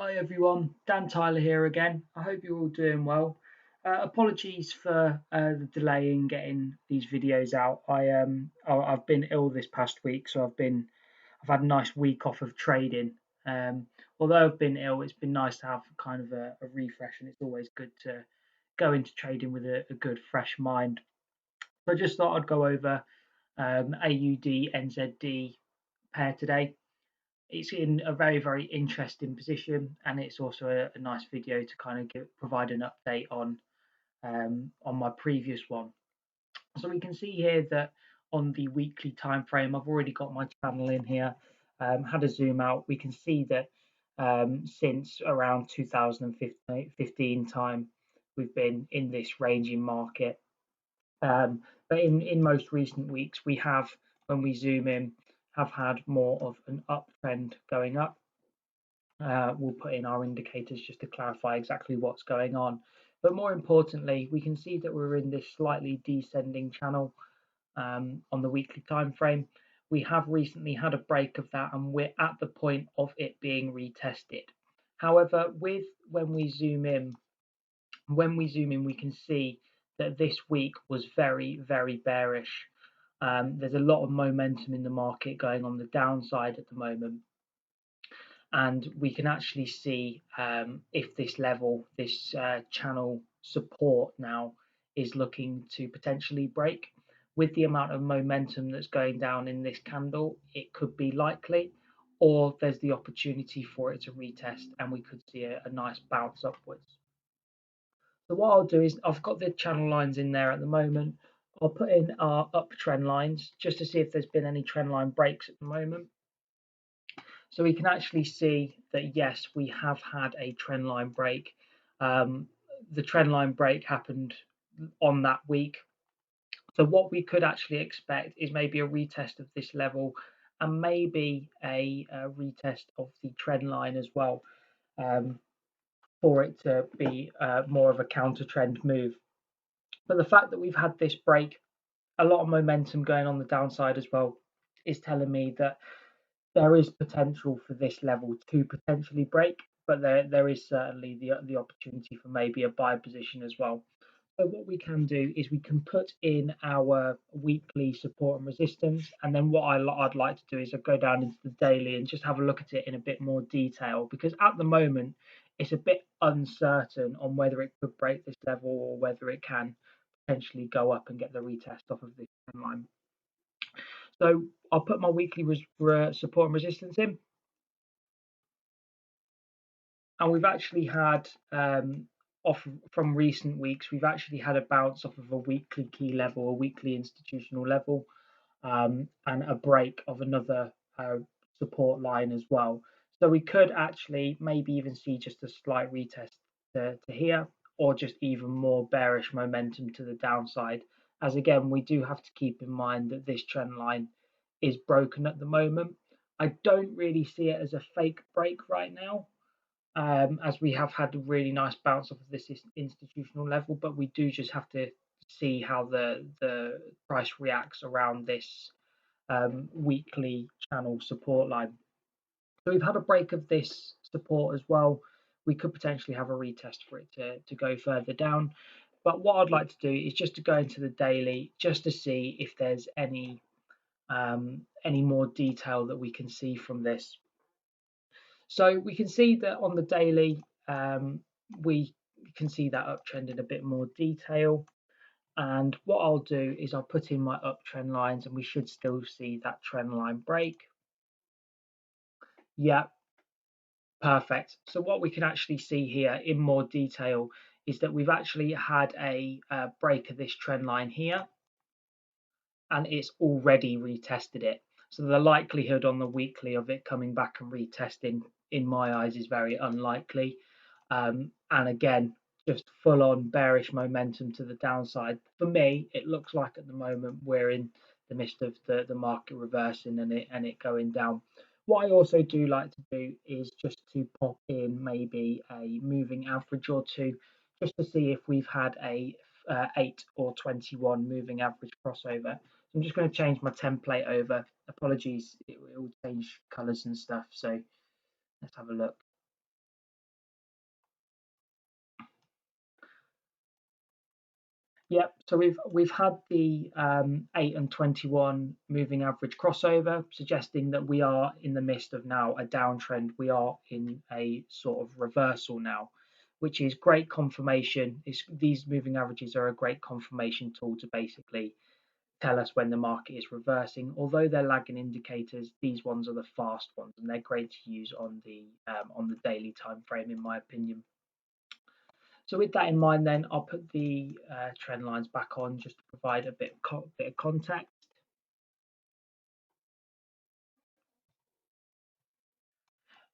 Hi everyone, Dan Tyler here again. I hope you're all doing well. Apologies for the delay in getting these videos out. I've been ill this past week, so I've had a nice week off of trading. Although I've been ill, it's been nice to have kind of a refresh, and it's always good to go into trading with a good fresh mind. So I just thought I'd go over AUD NZD pair today. It's in a very interesting position, and it's also a nice video to kind of provide an update on my previous one. So we can see here that on the weekly time frame, I've already got my channel in here. Had a zoom out, we can see that since around 2015 time, we've been in this ranging market. But in most recent weeks, we have, when we zoom in, have had more of an uptrend going up. We'll put in our indicators just to clarify exactly what's going on. But more importantly, we can see that we're in this slightly descending channel on the weekly time frame. We have recently had a break of that, and we're at the point of it being retested. However, when we zoom in, we can see that this week was very bearish. There's a lot of momentum in the market going on the downside at the moment, and we can actually see if this level, this channel support now is looking to potentially break. With the amount of momentum that's going down in this candle, it could be likely, or there's the opportunity for it to retest and we could see a nice bounce upwards. So what I'll do is, I've got the channel lines in there at the moment. I'll put in our uptrend lines just to see if there's been any trend line breaks at the moment. So we can actually see that, yes, we have had a trend line break. The trend line break happened on that week. So what we could actually expect is maybe a retest of this level, and maybe a retest of the trend line as well, for it to be more of a counter trend move. But the fact that we've had this break, a lot of momentum going on the downside as well, is telling me that there is potential for this level to potentially break, but there is certainly the opportunity for maybe a buy position as well. So what we can do is we can put in our weekly support and resistance, and then what I'd like to do is go down into the daily and just have a look at it in a bit more detail, because at the moment it's a bit uncertain on whether it could break this level or whether it can potentially go up and get the retest off of this trend line. So I'll put my weekly support and resistance in, and we've actually had off from recent weeks, we've actually had a bounce off of a weekly key level, a weekly institutional level, and a break of another support line as well. So we could actually maybe even see just a slight retest to here, or just even more bearish momentum to the downside. As again, we do have to keep in mind that this trend line is broken at the moment. I don't really see it as a fake break right now, as we have had a really nice bounce off of this institutional level, but we do just have to see how the price reacts around this weekly channel support line. So we've had a break of this support as well. We could potentially have a retest for it to go further down. But what I'd like to do is just to go into the daily, just to see if there's any more detail that we can see from this. So we can see that on the daily, we can see that uptrend in a bit more detail. And what I'll do is I'll put in my uptrend lines, and we should still see that trend line break. Yeah, perfect. So what we can actually see here in more detail is that we've actually had a break of this trend line here, and it's already retested it. So the likelihood on the weekly of it coming back and retesting, in my eyes, is very unlikely. And again, just full on bearish momentum to the downside. For me, it looks like at the moment we're in the midst of the market reversing and it going down. What I also do like to do is just to pop in maybe a moving average or two, just to see if we've had a 8 or 21 moving average crossover. I'm just going to change my template over. Apologies, it will change colors and stuff. So let's have a look. Yep, so we've had the 8 and 21 moving average crossover, suggesting that we are in the midst of now a downtrend. We are in a sort of reversal now, which is great confirmation. These moving averages are a great confirmation tool to basically tell us when the market is reversing. Although they're lagging indicators, these ones are the fast ones, and they're great to use on the daily time frame, in my opinion. So with that in mind, then I'll put the trend lines back on just to provide a bit of context.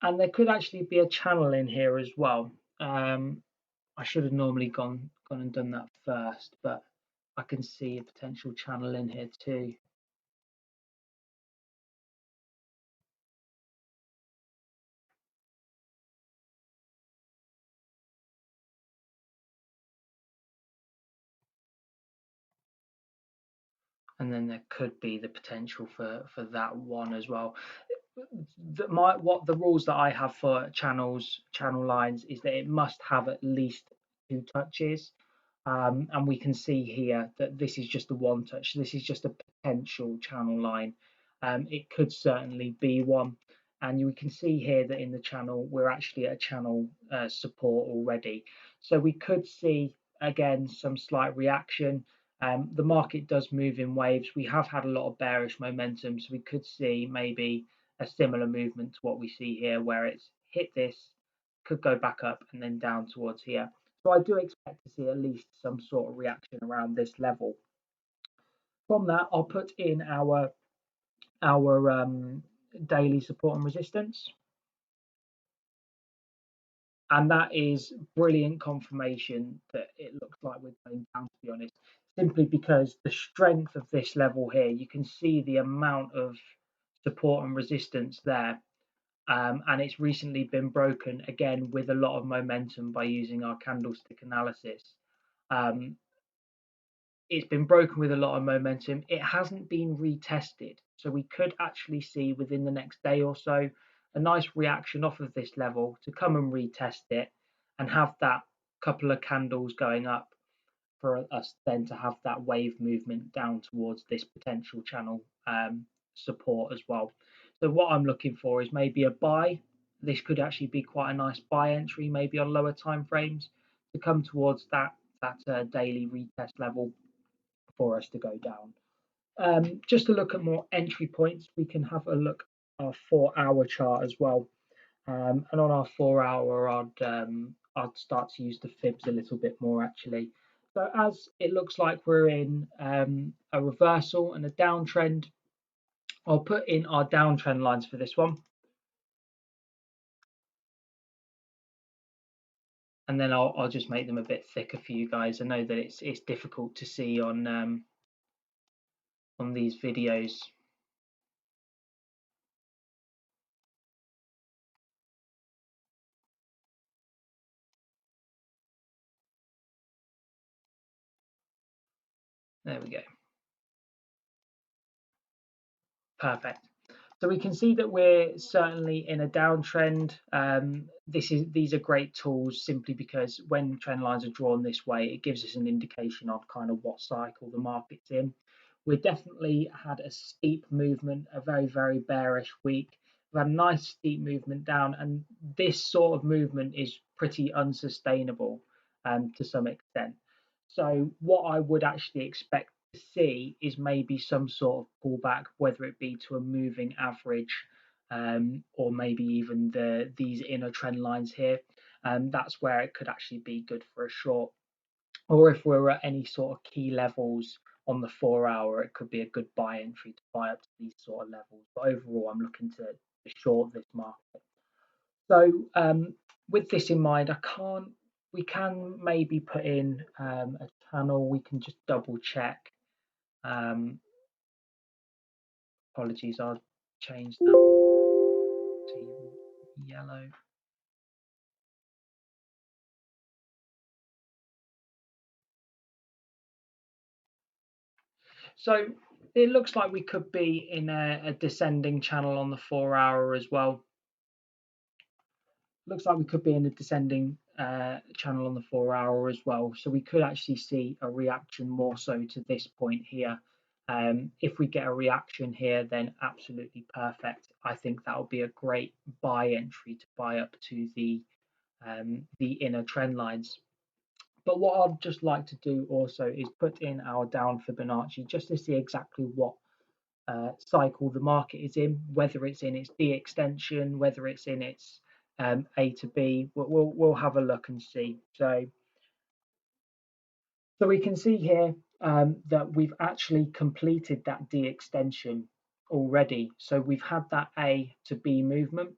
And there could actually be a channel in here as well. I should have normally gone and done that first, but I can see a potential channel in here too. And then there could be the potential for that one as well. What the rules that I have for channel lines is that it must have at least 2 touches. And we can see here that this is just a one touch. This is just a potential channel line. It could certainly be one. And you can see here that in the channel, we're actually at channel support already. So we could see, again, some slight reaction. The market does move in waves. We have had a lot of bearish momentum, so we could see maybe a similar movement to what we see here, where it's hit this, could go back up and then down towards here. So I do expect to see at least some sort of reaction around this level. From that, I'll put in our daily support and resistance. And that is brilliant confirmation that it looks like we're going down, to be honest, simply because the strength of this level here, you can see the amount of support and resistance there. And it's recently been broken again with a lot of momentum by using our candlestick analysis. Um, it's been broken with a lot of momentum. It hasn't been retested. So we could actually see within the next day or so a nice reaction off of this level to come and retest it and have that couple of candles going up for us then to have that wave movement down towards this potential channel support as well. So what I'm looking for is maybe a buy. This could actually be quite a nice buy entry, maybe on lower time frames, to come towards that daily retest level for us to go down. Just to look at more entry points, we can have a look at our 4-hour chart as well. And on our 4-hour, I'd start to use the fibs a little bit more actually. So as it looks like we're in a reversal and a downtrend, I'll put in our downtrend lines for this one. And then I'll just make them a bit thicker for you guys. I know that it's difficult to see on these videos. There we go. Perfect. So we can see that we're certainly in a downtrend. These are great tools simply because when trend lines are drawn this way, it gives us an indication of kind of what cycle the market's in. We've definitely had a steep movement, a very, very bearish week. We've had a nice steep movement down, and this sort of movement is pretty unsustainable to some extent. So what I would actually expect to see is maybe some sort of pullback, whether it be to a moving average or maybe even these inner trend lines here. That's where it could actually be good for a short. Or if we're at any sort of key levels on the 4-hour, it could be a good buy entry to buy up to these sort of levels. But overall, I'm looking to short this market. So with this in mind, we can maybe put in a channel. We can just double check. Apologies, I'll change that one to yellow. So it looks like we could be in a descending channel on the 4-hour as well. Looks like we could be in a descending channel on the 4 hour as well. So we could actually see a reaction more so to this point here. If we get a reaction here, then absolutely perfect. I think that will be a great buy entry to buy up to the inner trend lines. But what I'd just like to do also is put in our down Fibonacci just to see exactly what cycle the market is in, whether it's in its D extension, whether it's in its A to B. We'll have a look and see. So we can see here that we've actually completed that D extension already. So we've had that A to B movement,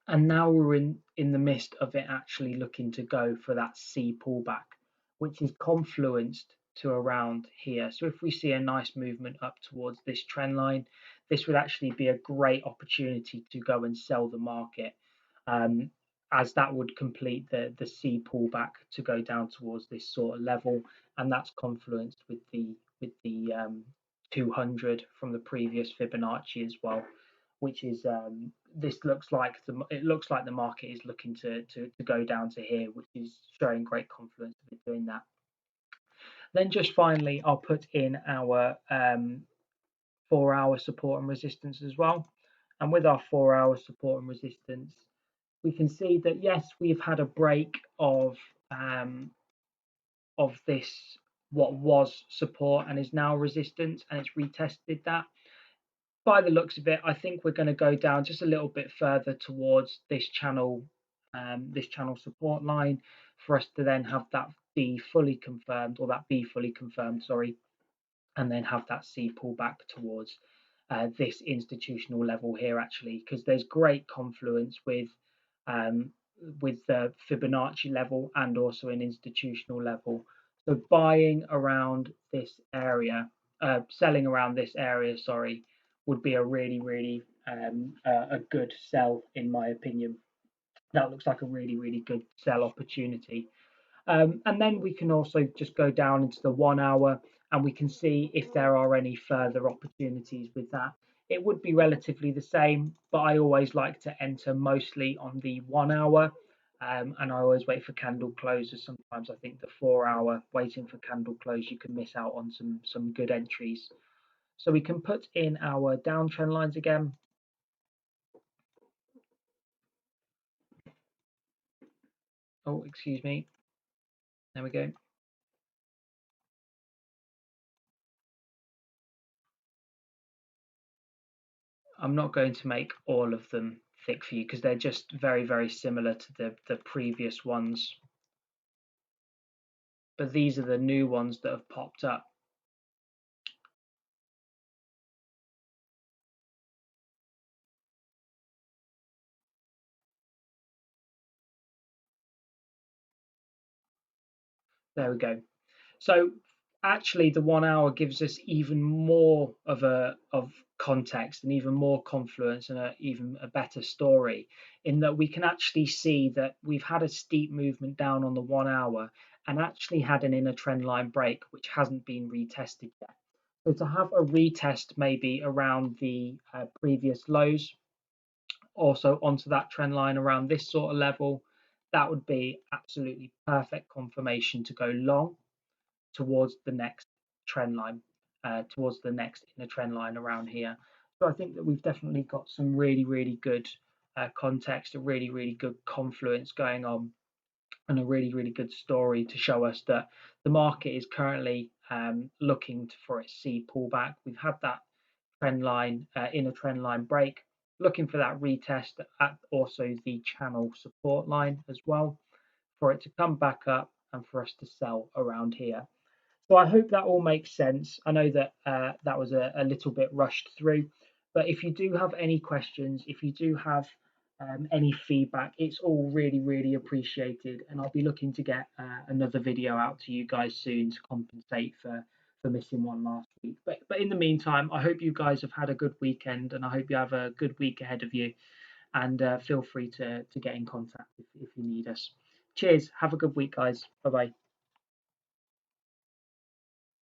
and now we're in the midst of it actually looking to go for that C pullback, which is confluenced to around here. So if we see a nice movement up towards this trend line, this would actually be a great opportunity to go and sell the market, as that would complete the C pullback to go down towards this sort of level, and that's confluenced with the 200 from the previous Fibonacci as well, which is this looks like the market is looking to go down to here, which is showing great confidence of it doing that. Then just finally, I'll put in our 4 hour support and resistance as well. And with our 4 hour support and resistance, we can see that yes, we've had a break of this what was support and is now resistance, and it's retested that. By the looks of it, I think we're going to go down just a little bit further towards this channel support line for us to then have that D fully confirmed, or that B fully confirmed, sorry, and then have that C pull back towards this institutional level here actually, because there's great confluence um, with the Fibonacci level and also an institutional level. So buying around this area, selling around this area, sorry, would be a really a good sell in my opinion. That looks like a really good sell opportunity. And then we can also just go down into the 1 hour, and we can see if there are any further opportunities with that. It would be relatively the same, but I always like to enter mostly on the 1 hour. And I always wait for candle closes. Sometimes I think the 4 hour waiting for candle close, you can miss out on some good entries. So we can put in our downtrend lines again. Oh, excuse me. There we go. I'm not going to make all of them thick for you because they're just very similar to the previous ones. But these are the new ones that have popped up. There we go. So actually the 1 hour gives us even more of context and even more confluence and even a better story, in that we can actually see that we've had a steep movement down on the 1 hour and actually had an inner trend line break which hasn't been retested yet. So to have a retest maybe around the previous lows, also onto that trend line around this sort of level, that would be absolutely perfect confirmation to go long towards the next trend line, towards the next inner trend line around here. So I think that we've definitely got some really good context, a really good confluence going on, and a really good story to show us that the market is currently looking for its C pullback. We've had that trend line, inner trend line break, looking for that retest at also the channel support line as well, for it to come back up and for us to sell around here. So I hope that all makes sense. I know that that was a little bit rushed through, but if you do have any questions, if you do have any feedback, it's all really appreciated, and I'll be looking to get another video out to you guys soon to compensate for missing one last week. But in the meantime, I hope you guys have had a good weekend, and I hope you have a good week ahead of you. And feel free to get in contact if you need us. Cheers. Have a good week, guys. Bye bye.